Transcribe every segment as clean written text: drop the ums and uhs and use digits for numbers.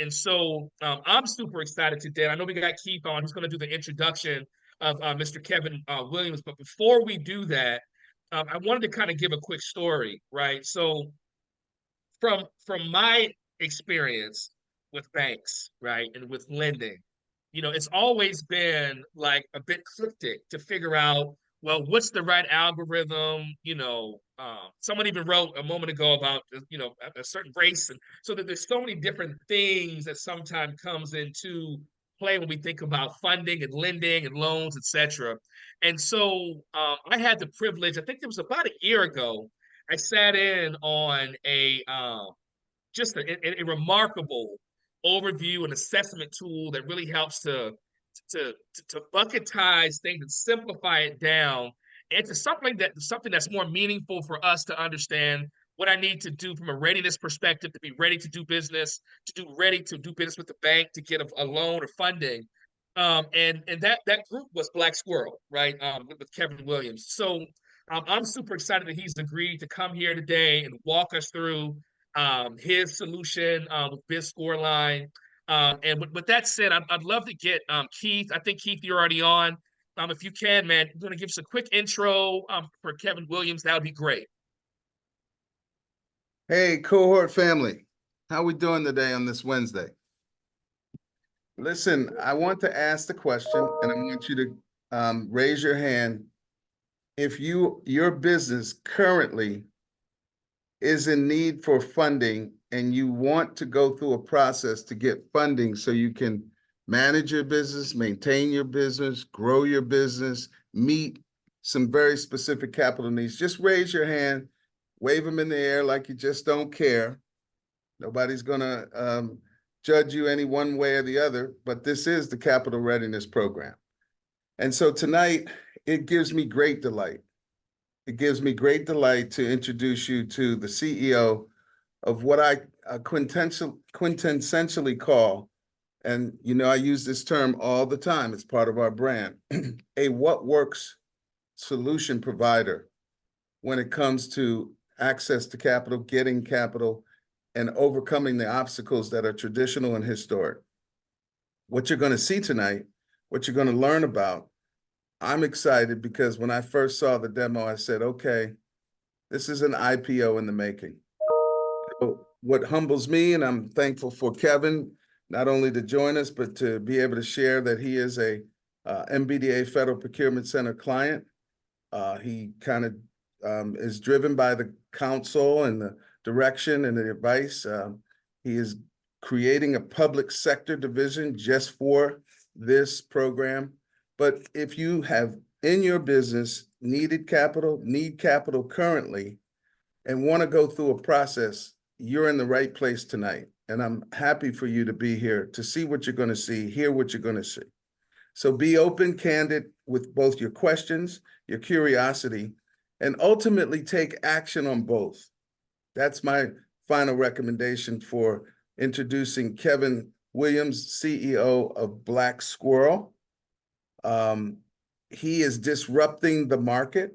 And so I'm super excited today. I know we got Keith on, who's going to do the introduction of Mr. Kevin Williams. But before we do that, I wanted to kind of give a quick story, right? So from my experience with banks, right, and with lending, it's always been like a bit cryptic to figure out, well, what's the right algorithm? Someone even wrote a moment ago about a certain race, and so that there's so many different things that sometimes comes into play when we think about funding and lending and loans, etc. And so I had the privilege. I think it was about a year ago. I sat in on just a remarkable overview and assessment tool that really helps to bucketize things and simplify it down into something that's more meaningful for us to understand what I need to do from a readiness perspective to be ready to do business, ready to do business with the bank to get a loan or funding. And that group was Black Squirrel, right? With Kevin Williams. So I'm super excited that he's agreed to come here today and walk us through his solution with Biz Scoreline. And with that said, I'd love to get Keith. I think, Keith, you're already on. If you can, man, you're going to give us a quick intro for Kevin Williams. That would be great. Hey, cohort family. How we doing today on this Wednesday? Listen, I want to ask the question, and I want you to raise your hand if your business currently is in need for funding and you want to go through a process to get funding so you can manage your business, maintain your business, grow your business, meet some very specific capital needs. Just raise your hand, wave them in the air like you just don't care. Nobody's gonna judge you any one way or the other, but this is the Capital Readiness Program. And so tonight, it gives me great delight. It gives me great delight to introduce you to the CEO of what I quintessentially call, and I use this term all the time, it's part of our brand, a what works solution provider when it comes to access to capital, getting capital, and overcoming the obstacles that are traditional and historic. What you're going to see tonight, what you're going to learn about, I'm excited because when I first saw the demo, I said, okay, this is an IPO in the making. So what humbles me, and I'm thankful for Kevin, not only to join us, but to be able to share that he is a MBDA Federal Procurement Center client. He kind of is driven by the counsel and the direction and the advice. He is creating a public sector division just for this program. But if you have in your business need capital currently, and want to go through a process, you're in the right place tonight. And I'm happy for you to be here to see what you're going to see, hear what you're going to see. So be open, candid with both your questions, your curiosity, and ultimately take action on both. That's my final recommendation for introducing Kevin Williams, CEO of Black Squirrel. He is disrupting the market.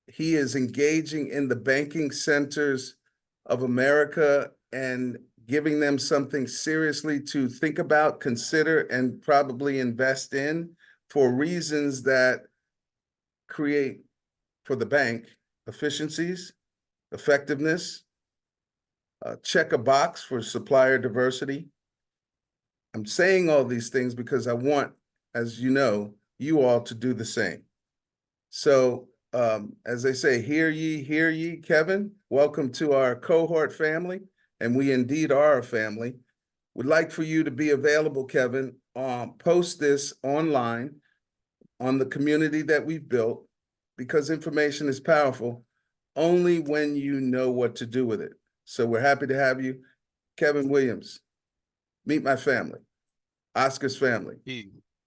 He is engaging in the banking centers of America and giving them something seriously to think about, consider, and probably invest in for reasons that create for the bank efficiencies, effectiveness, check a box for supplier diversity. I'm saying all these things because I want, as you know, you all to do the same. So as they say, hear ye, Kevin. Welcome to our cohort family, and we indeed are a family. We'd like for you to be available, Kevin. Post this online on the community that we've built, because information is powerful only when you know what to do with it. So we're happy to have you. Kevin Williams, meet my family, Oscar's family,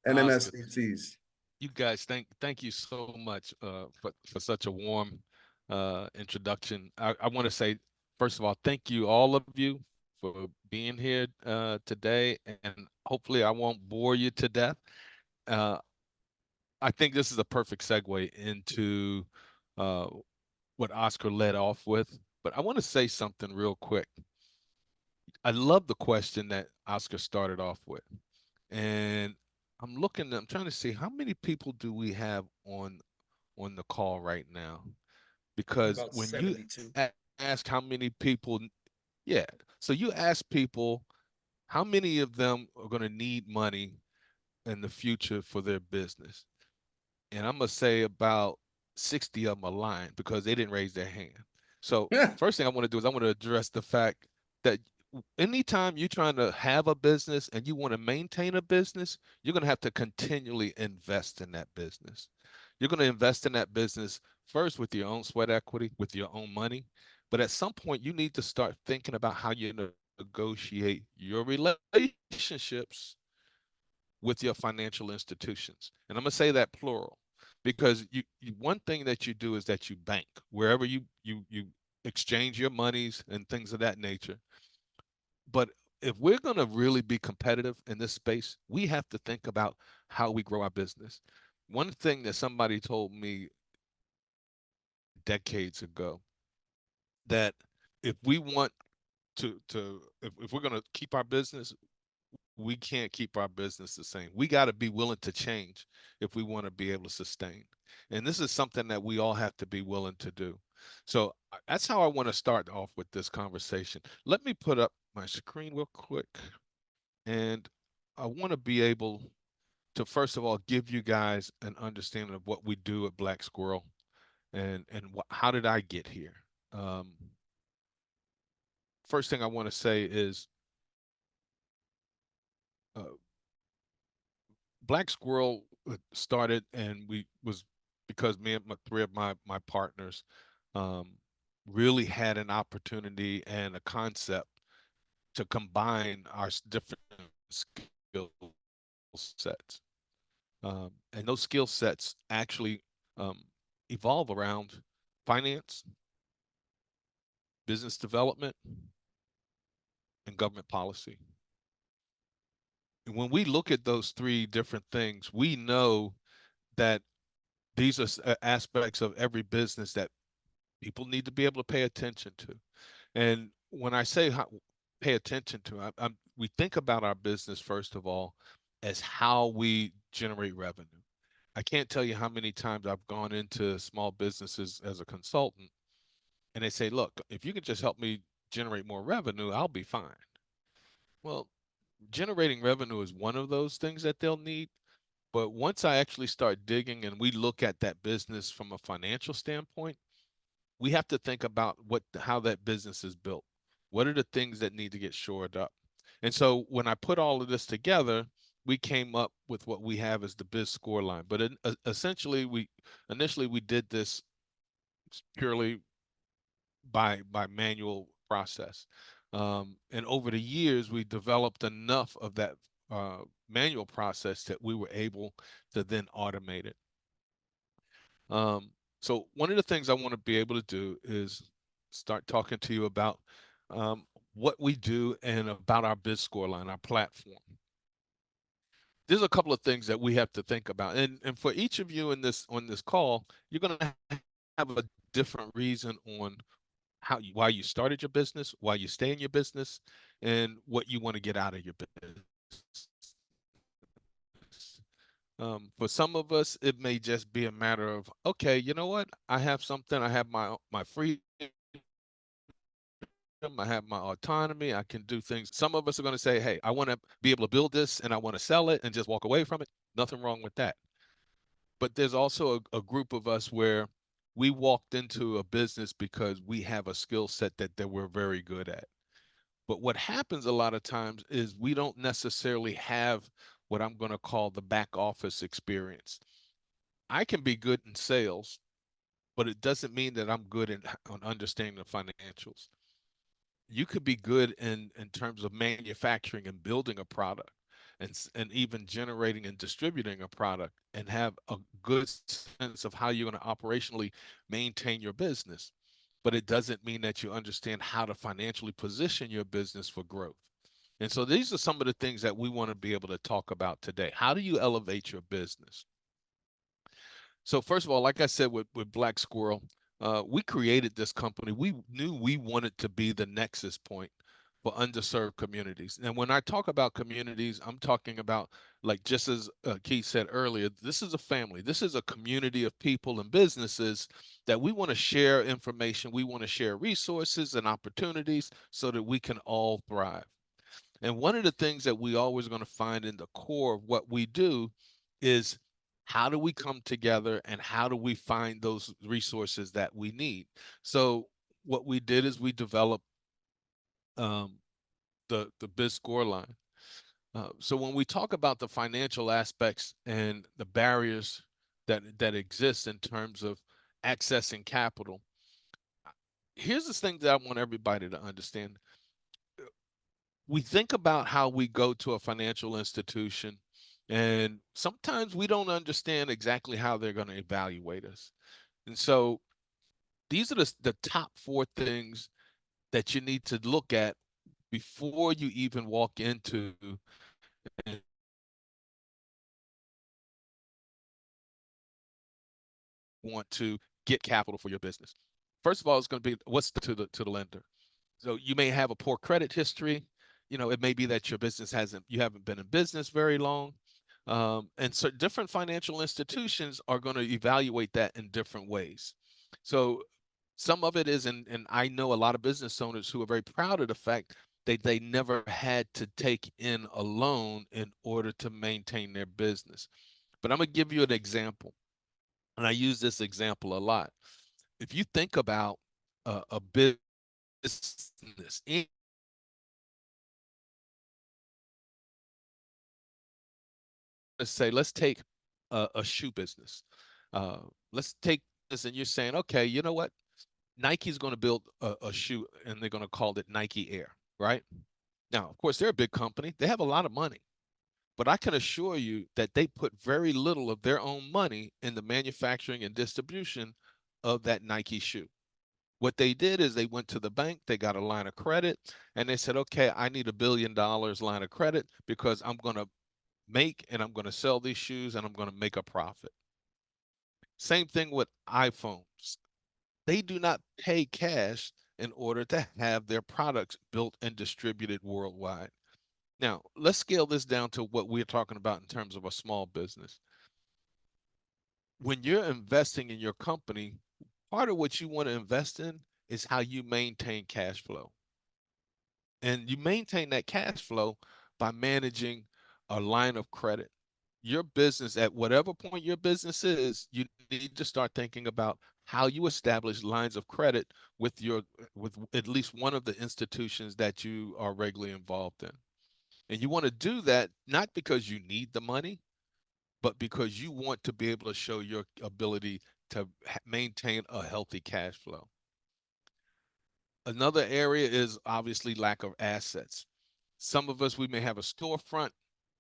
NMSDCs. You guys, thank you so much for such a warm introduction. I want to say, first of all, thank you, all of you, for being here today, and hopefully I won't bore you to death. I think this is a perfect segue into what Oscar led off with, but I want to say something real quick. I love the question that Oscar started off with. And I'm trying to see how many people do we have on the call right now? Because About when you 72. ask how many people, yeah, so you ask people how many of them are going to need money in the future for their business. And I'm gonna say about 60 of them are lying because they didn't raise their hand. So first thing I want to do is I want to address the fact that anytime you're trying to have a business and you want to maintain a business, you're going to have to continually invest in that business. You're going to invest in that business first with your own sweat equity, with your own money. But at some point, you need to start thinking about how you negotiate your relationships with your financial institutions. And I'm going to say that plural because one thing that you do is that you bank wherever you exchange your monies and things of that nature. But if we're going to really be competitive in this space, we have to think about how we grow our business. One thing that somebody told me decades ago, that if we want if we're going to keep our business, we can't keep our business the same. We got to be willing to change if we want to be able to sustain. And this is something that we all have to be willing to do. So that's how I want to start off with this conversation. Let me put up my screen real quick. And I want to be able to, first of all, give you guys an understanding of what we do at Black Squirrel and how did I get here. Um, First thing I want to say is uh, Black Squirrel started, and we was because me and three of my partners um, really had an opportunity and a concept to combine our different skill sets, and those skill sets actually um, evolve around finance, business development, and government policy. And when we look at those three different things, we know that these are aspects of every business that people need to be able to pay attention to. And when I say pay attention to, we think about our business, first of all, as how we generate revenue. I can't tell you how many times I've gone into small businesses as a consultant and they say, look, if you can just help me generate more revenue, I'll be fine. Well, generating revenue is one of those things that they'll need. But once I actually start digging and we look at that business from a financial standpoint, we have to think about how that business is built. What are the things that need to get shored up? And so when I put all of this together, we came up with what we have as the biz score line. But essentially, we initially we did this purely by manual process. And over the years, we developed enough of that manual process that we were able to then automate it. Um, so one of the things I want to be able to do is start talking to you about what we do and about our biz score line, our platform. There's a couple of things that we have to think about, and for each of you in this on this call, you're going to have a different reason on why you started your business, why you stay in your business, and what you want to get out of your business. For some of us, it may just be a matter of, okay, you know what? I have something. I have my freedom. I have my autonomy. I can do things. Some of us are going to say, hey, I want to be able to build this and I want to sell it and just walk away from it. Nothing wrong with that. But there's also a group of us where we walked into a business because we have a skill set that we're very good at. But what happens a lot of times is we don't necessarily have what I'm going to call the back office experience. I can be good in sales, but it doesn't mean that I'm good on understanding the financials. You could be good in terms of manufacturing and building a product and even generating and distributing a product and have a good sense of how you're going to operationally maintain your business. But it doesn't mean that you understand how to financially position your business for growth. And so these are some of the things that we want to be able to talk about today. How do you elevate your business? So first of all, like I said with Black Squirrel, we created this company. We knew we wanted to be the nexus point for underserved communities. And when I talk about communities, I'm talking about, like, just as Keith said earlier, this is a family. This is a community of people and businesses that we want to share information. We want to share resources and opportunities so that we can all thrive. And one of the things that we always going to find in the core of what we do is, how do we come together and how do we find those resources that we need? So what we did is we developed um, the biz score line. So when we talk about the financial aspects and the barriers that exist in terms of accessing capital, here's the thing that I want everybody to understand. We think about how we go to a financial institution, and sometimes we don't understand exactly how they're going to evaluate us. And so these are the top 4 things that you need to look at before you even walk into and want to get capital for your business. First of all, it's going to be what's to the lender. So you may have a poor credit history. It may be that your business you haven't been in business very long. And so different financial institutions are going to evaluate that in different ways. So some of it is, and I know a lot of business owners who are very proud of the fact that they never had to take in a loan in order to maintain their business. But I'm going to give you an example, and I use this example a lot. If you think about a business, let's take a shoe business. Let's take this, and you're saying, okay, you know what? Nike's going to build a shoe, and they're going to call it Nike Air, right? Now, of course, they're a big company. They have a lot of money, but I can assure you that they put very little of their own money in the manufacturing and distribution of that Nike shoe. What they did is they went to the bank, they got a line of credit, and they said, okay, I need $1 billion line of credit because I'm going to make and I'm going to sell these shoes and I'm going to make a profit. Same thing with iPhones. They do not pay cash in order to have their products built and distributed worldwide. Now, let's scale this down to what we're talking about in terms of a small business. When you're investing in your company, part of what you want to invest in is how you maintain cash flow. And you maintain that cash flow by managing a line of credit. Your business, at whatever point your business is, you need to start thinking about how you establish lines of credit with at least one of the institutions that you are regularly involved in. And you want to do that not because you need the money, but because you want to be able to show your ability to maintain a healthy cash flow. Another area is obviously lack of assets. Some of us, we may have a storefront,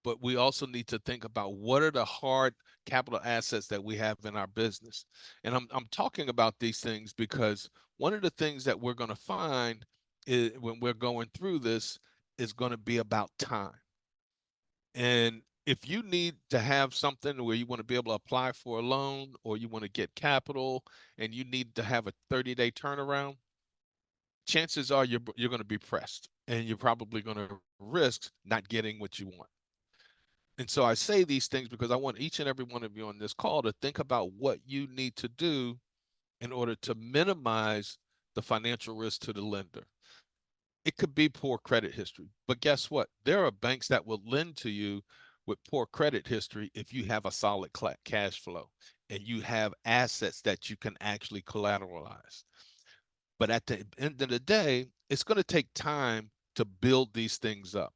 but we also need to think about what are the hard capital assets that we have in our business. And I'm talking about these things because one of the things that we're going to find is, when we're going through this, is going to be about time. And if you need to have something where you want to be able to apply for a loan, or you want to get capital and you need to have a 30-day turnaround, chances are you're going to be pressed, and you're probably going to risk not getting what you want. And so I say these things because I want each and every one of you on this call to think about what you need to do in order to minimize the financial risk to the lender. It could be poor credit history, but guess what? There are banks that will lend to you with poor credit history if you have a solid cash flow and you have assets that you can actually collateralize. But at the end of the day, it's going to take time to build these things up.